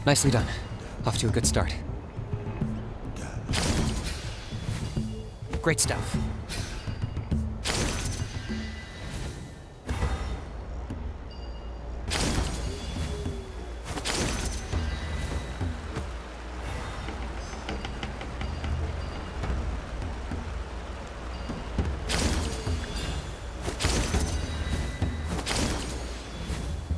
Nicely done. Off to a good start. Great stuff.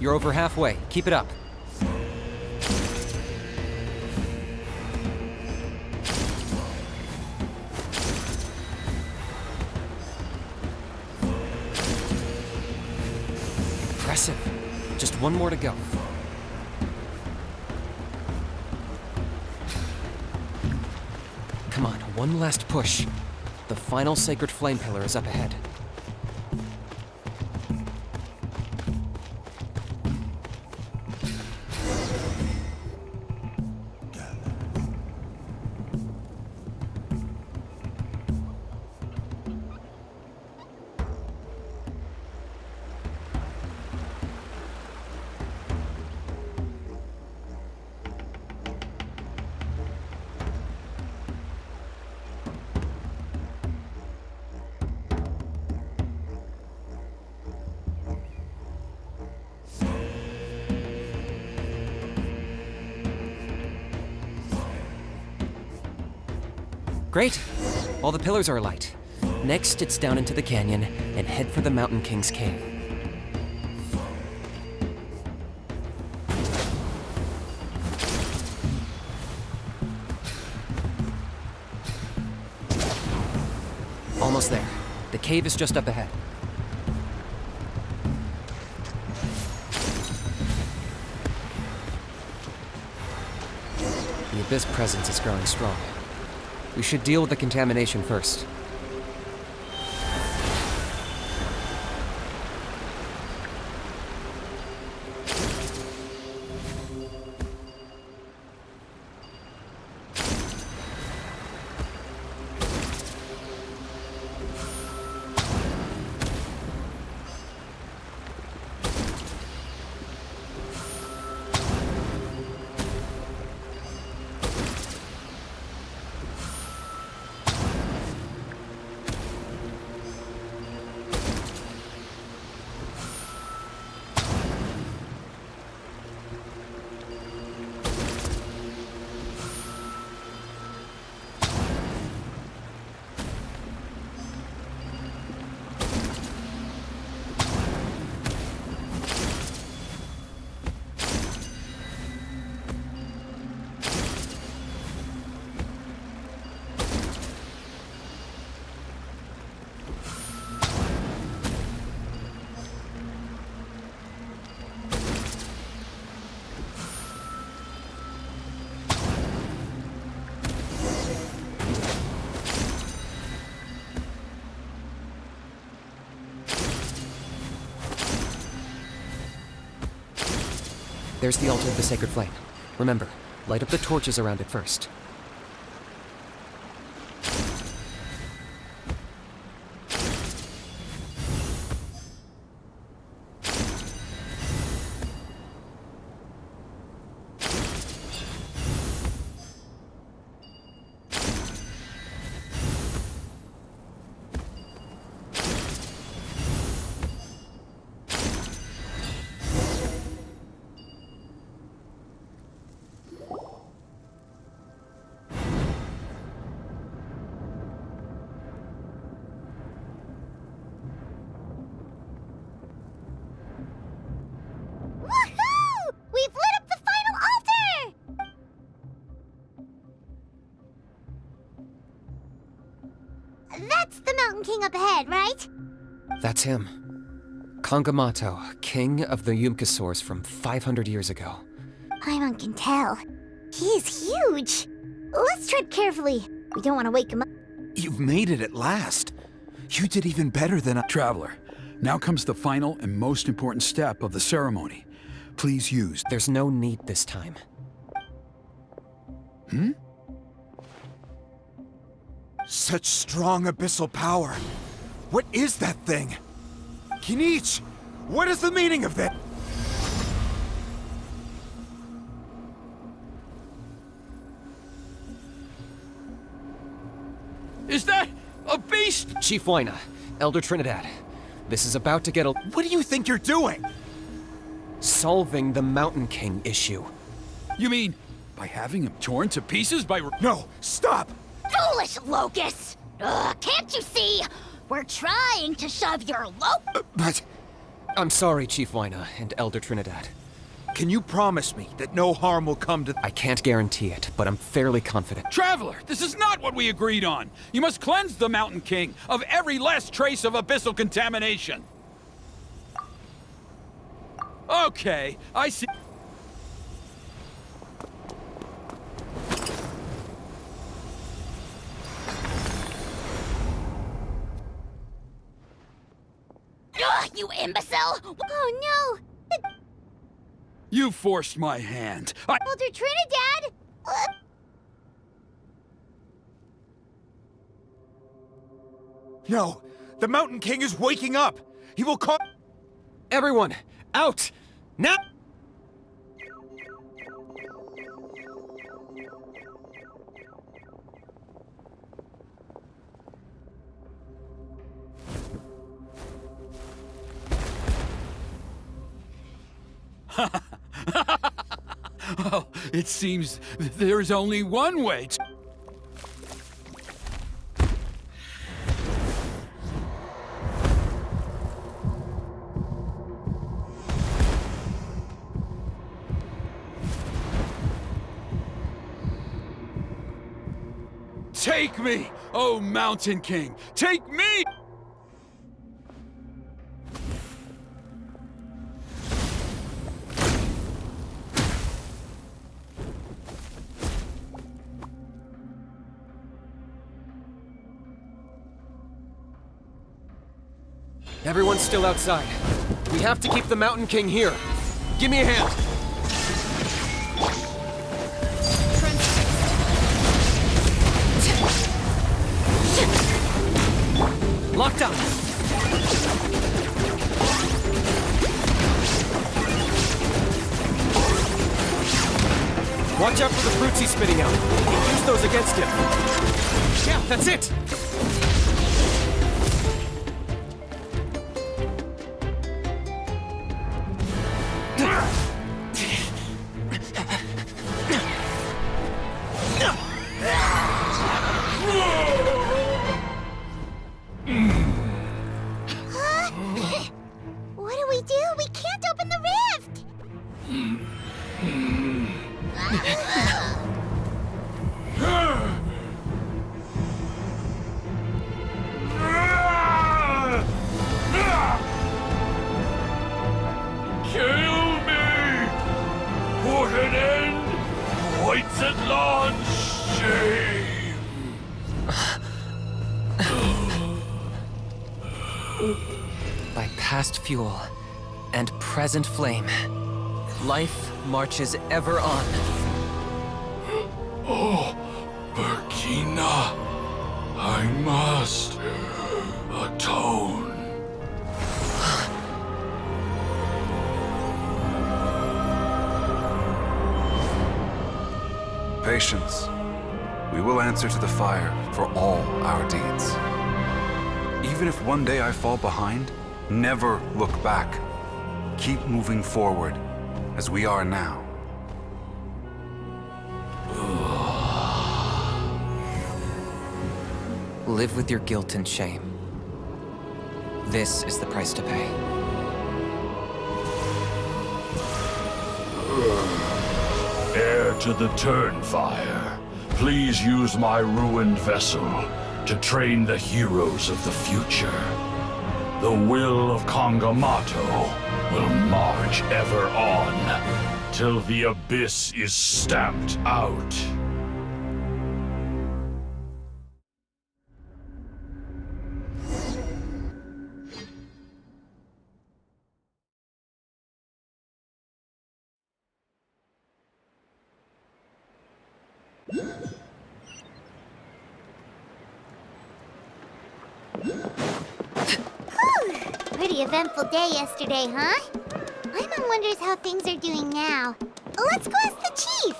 You're over halfway. Keep it up. Impressive. Just one more to go. Come on, one last push. The final sacred flame pillar is up ahead. Great! All the pillars are alight. Next, it's down into the canyon and head for the Mountain King's cave. Almost there. The cave is just up ahead. The Abyss presence is growing strong. We should deal with the contamination first. There's the altar of the sacred flame. Remember, light up the torches around it first. That's the Mountain King up ahead, right? That's him. Kangamato, king of the Yumkasaurs from 500 years ago. Paimon can tell. He is huge. Let's tread carefully. We don't want to wake him up. You've made it at last. You did even better than I... Traveler, now comes the final and most important step of the ceremony. Please use... There's no need this time. Such strong abyssal power. What is that thing? Kinich, what is the meaning of that? Chief Wyna, Elder Trinidad. This is about to get a... What do you think you're doing? Solving the Mountain King issue. You mean by having him torn to pieces by... No, stop! Foolish locusts! Ugh, can't you see? We're trying to shove your But I'm sorry, Chief Wyna and Elder Trinidad. can you promise me that no harm will come to... I can't guarantee it, but I'm fairly confident. Traveler, this is not what we agreed on. You must cleanse the Mountain King of every last trace of abyssal contamination. Okay, I see. Ugh, you imbecile! Oh no! You forced my hand. Elder Trinidad! No, the Mountain King is waking up! He will call... Everyone, out! Now! Oh, it seems there's only one way to... Take me, oh Mountain King! Take me! Everyone's still outside. We have to keep the Mountain King here. Give me a hand. Lockdown. Watch out for the fruits he's spitting out. You can use those against him. Yeah, that's it. What do we do? We can't open the rift! Kill me! Put an end to White's at launch shame! By past fuel and present flame, life marches ever on. Oh, Burkina, I must atone. Patience. We will answer to the fire for all our deeds. Even if one day I fall behind, never look back. Keep moving forward, as we are now. Live with your guilt and shame. This is the price to pay. Heir to the Turnfire, please use my ruined vessel to train the heroes of the future. The will of Kangamato will march ever on, till the abyss is stamped out. Pretty eventful day yesterday, huh? Paimon wonders how things are doing now. Let's go ask the chief!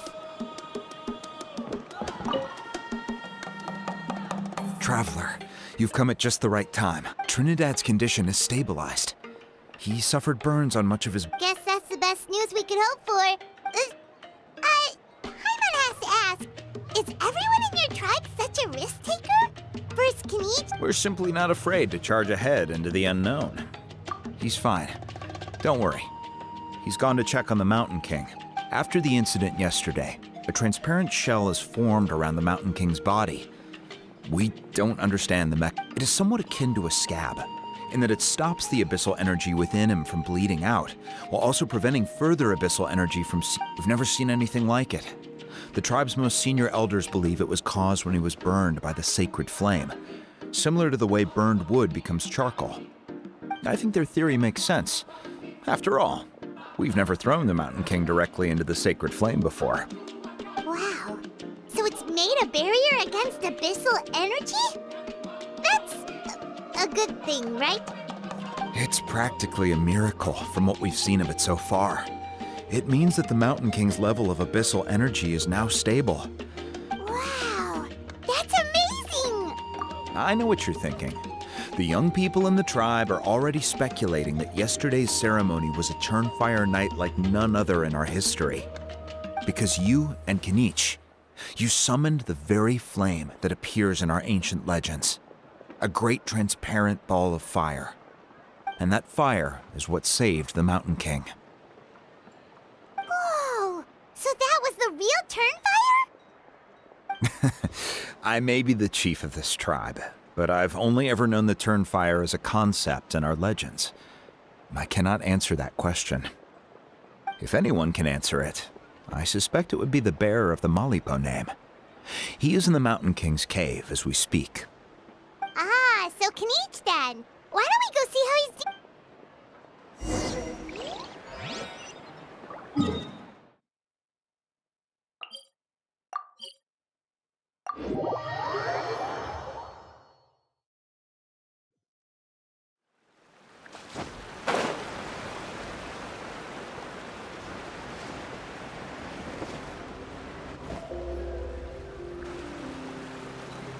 Traveler, You've come at just the right time. Trinidad's condition is stabilized. He suffered burns on much of his... Guess that's the best news we could hope for. Paimon has to ask, is everyone in your tribe such a risk taker? First Kenich? We're simply not afraid to charge ahead into the unknown. He's fine. Don't worry. He's gone to check on the Mountain King. After the incident yesterday, a transparent shell is formed around the Mountain King's body. We don't understand the mech. It is somewhat akin to a scab, in that it stops the abyssal energy within him from bleeding out, while also preventing further abyssal energy from... We've never seen anything like it. The tribe's most senior elders believe it was caused when he was burned by the sacred flame, similar to the way burned wood becomes charcoal. I think their theory makes sense. After all, we've never thrown the Mountain King directly into the sacred flame before. Wow. So it's made a barrier against abyssal energy? That's a good thing, right? It's practically a miracle from what we've seen of it so far. It means that the Mountain King's level of abyssal energy is now stable. Wow, that's amazing! I know what you're thinking. The young people in the tribe are already speculating that yesterday's ceremony was a Turnfire night like none other in our history. Because you and Kenich, you summoned the very flame that appears in our ancient legends. A great transparent ball of fire. And that fire is what saved the Mountain King. Whoa, so that was the real Turnfire? I may be the chief of this tribe, but I've only ever known the Turnfire as a concept in our legends. I cannot answer that question. If anyone can answer it, I suspect it would be the bearer of the Malipo name. He is in the Mountain King's cave as we speak. Ah, so Kenich then. Why don't we go see how he's doing?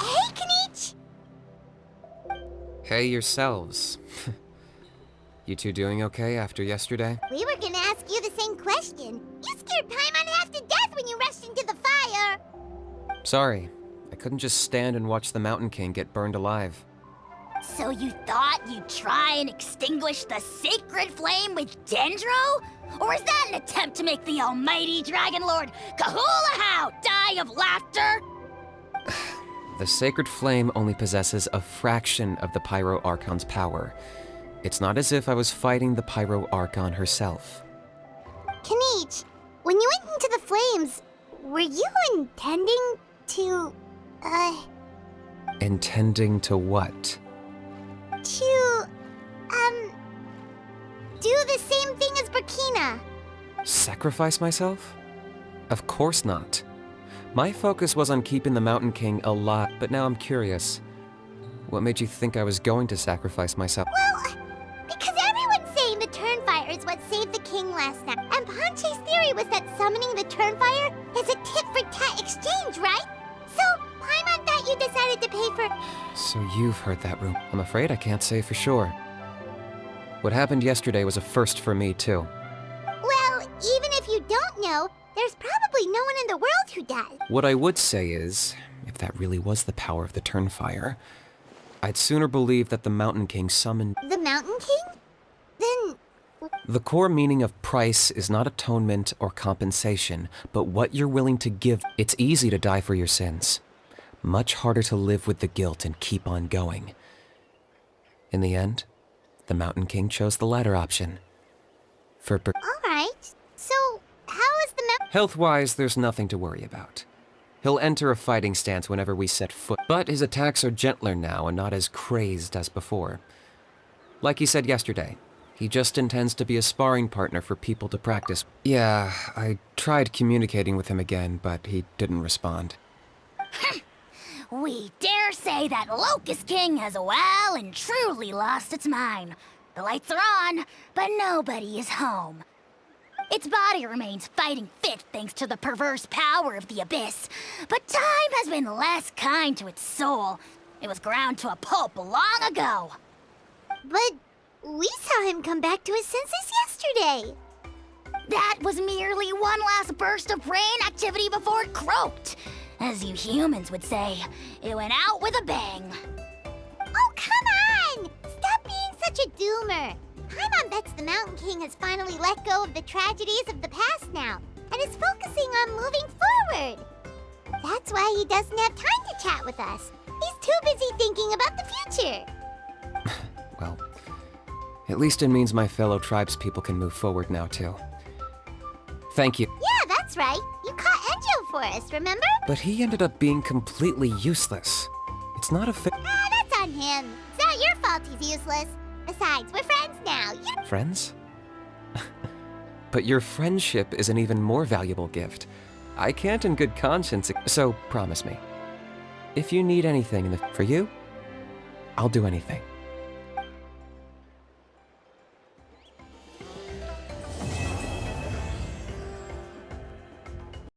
Hey, Kenich! Hey yourselves. You two doing okay after yesterday? We were gonna ask you the same question. You scared Paimon half to death when you rushed into the fire. Sorry, I couldn't just stand and watch the Mountain King get burned alive. So you thought you'd try and extinguish the sacred flame with Dendro? Or is that an attempt to make the almighty Dragon Lord Kahula die of laughter? The sacred flame only possesses a fraction of the Pyro Archon's power. It's not as if I was fighting the Pyro Archon herself. Kenich, when you went into the flames, were you intending to, Intending to what? do the same thing as Burkina? Sacrifice myself? Of course not. My focus was on keeping the Mountain King alive, but now I'm curious. What made you think I was going to sacrifice myself? Well, because everyone's saying the Turnfire is what saved the king last night. And Ponche's theory was that summoning the Turnfire is a tit-for-tat exchange, right? So, Paimon thought you decided to pay for... So you've heard that rumor. I'm afraid I can't say for sure. What happened yesterday was a first for me, too. Well, even if you don't know, there's probably no one in the world who does. What I would say is, if that really was the power of the Turnfire, I'd sooner believe that the Mountain King summoned... The Mountain King? Then... The core meaning of price is not atonement or compensation, but what you're willing to give. It's easy to die for your sins. Much harder to live with the guilt and keep on going. In the end, the Mountain King chose the latter option. Alright, so how is the Mountain... Health-wise, there's nothing to worry about. He'll enter a fighting stance whenever we set foot, but his attacks are gentler now and not as crazed as before. Like he said yesterday, he just intends to be a sparring partner for people to practice. Yeah, I tried communicating with him again, but he didn't respond. We dare say that Locust King has well and truly lost its mind. The lights are on, but nobody is home. Its body remains fighting fit thanks to the perverse power of the Abyss, but time has been less kind to its soul. It was ground to a pulp long ago. But we saw him come back to his senses yesterday. That was merely one last burst of brain activity before it croaked. As you humans would say, it went out with a bang. Oh, come on! Stop being such a doomer. Paimon bets the Mountain King has finally let go of the tragedies of the past now, and is focusing on moving forward. That's why he doesn't have time to chat with us. He's too busy thinking about the future. Well, at least it means my fellow tribespeople can move forward now, too. Thank you. Yeah, that's right. You caught Enjo for us, remember? But he ended up being completely useless. It's not a Ah, that's on him. It's not your fault he's useless. Besides, we're friends now. Friends? But your friendship is an even more valuable gift. I can't in good conscience, so promise me. If you need anything for you, I'll do anything.